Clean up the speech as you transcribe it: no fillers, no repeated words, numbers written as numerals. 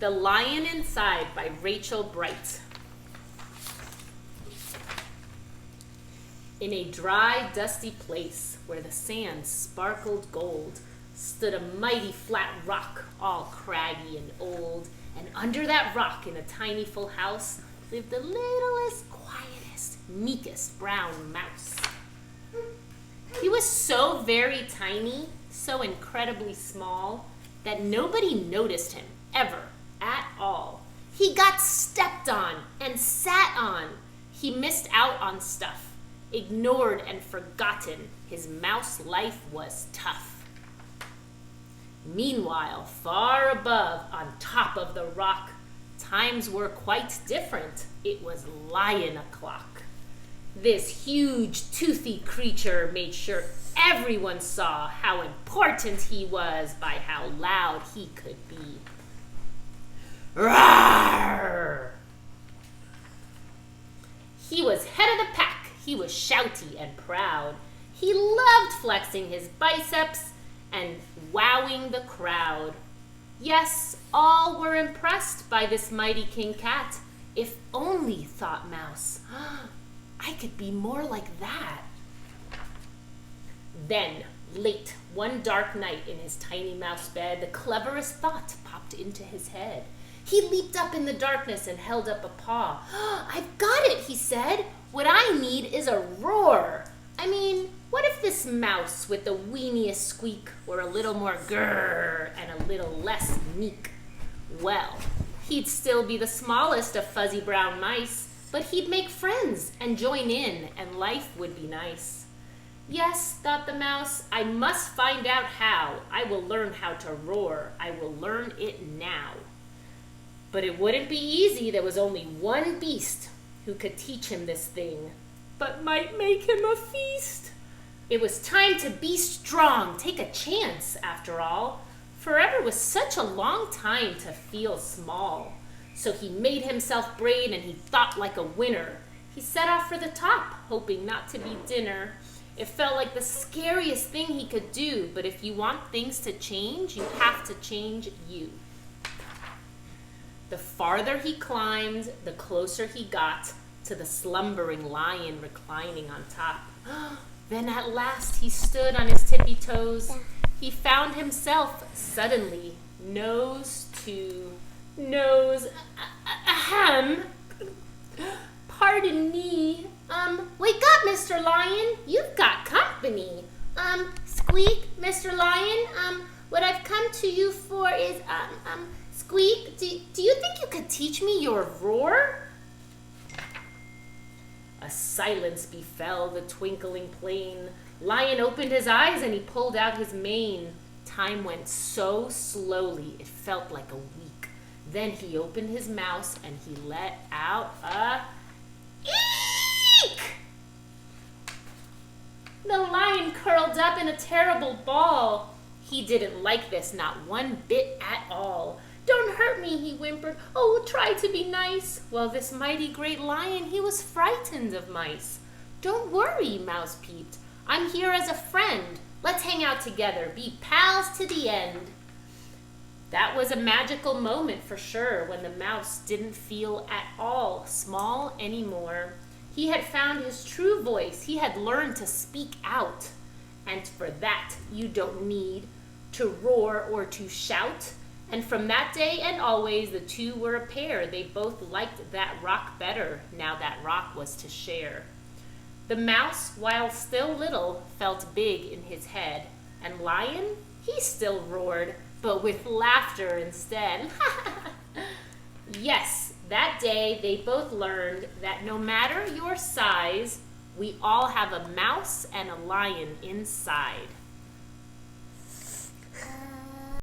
The Lion Inside by Rachel Bright. In a dry, dusty place where the sand sparkled gold stood a mighty flat rock, all craggy and old. And under that rock, in a tiny full house, lived the littlest, quietest, meekest brown mouse. He was so very tiny, so incredibly small, that nobody noticed him, ever, at all. He got stepped on and sat on. He missed out on stuff, ignored and forgotten. His mouse life was tough. Meanwhile, far above, on top of the rock, times were quite different. It was lion o'clock. This huge, toothy creature made sure everyone saw how important he was by how loud he could be. Roar! He was head of the pack. He was shouty and proud. He loved flexing his biceps and wowing the crowd. Yes, all were impressed by this mighty King Cat. If only, thought Mouse, I could be more like that. Then, late one dark night in his tiny mouse bed, the cleverest thought popped into his head. He leaped up in the darkness and held up a paw. I've got it, he said. What I need is a roar. I mean, what if this mouse with the weeniest squeak were a little more grrr and a little less meek? Well, he'd still be the smallest of fuzzy brown mice, but he'd make friends and join in, and life would be nice. Yes, thought the mouse, I must find out how. I will learn how to roar. I will learn it now. But it wouldn't be easy. There was only one beast who could teach him this thing, but might make him a feast. It was time to be strong, take a chance, after all. Forever was such a long time to feel small. So he made himself brave and he thought like a winner. He set off for the top, hoping not to be dinner. It felt like the scariest thing he could do, but if you want things to change, you have to change you. The farther he climbed, the closer he got to the slumbering lion reclining on top. Then at last he stood on his tippy toes. He found himself suddenly nose to nose. Ahem. Pardon me. Wake up, Mr. Lion. You've got company. Squeak, Mr. Lion. What I've come to you for is, Squeak, do you think you could teach me your roar? A silence befell the twinkling plain. Lion opened his eyes and he pulled out his mane. Time went so slowly it felt like a week. Then he opened his mouth and he let out a eek! The lion curled up in a terrible ball. He didn't like this, not one bit at all. Don't hurt me, he whimpered. Oh, try to be nice. Well, this mighty great lion, he was frightened of mice. Don't worry, Mouse peeped. I'm here as a friend. Let's hang out together, be pals to the end. That was a magical moment for sure, when the mouse didn't feel at all small anymore. He had found his true voice. He had learned to speak out. And for that, you don't need to roar or to shout. And from that day and always, the two were a pair. They both liked that rock better, now that rock was to share. The mouse, while still little, felt big in his head. And Lion, he still roared, but with laughter instead. Yes, that day they both learned that no matter your size, we all have a mouse and a lion inside.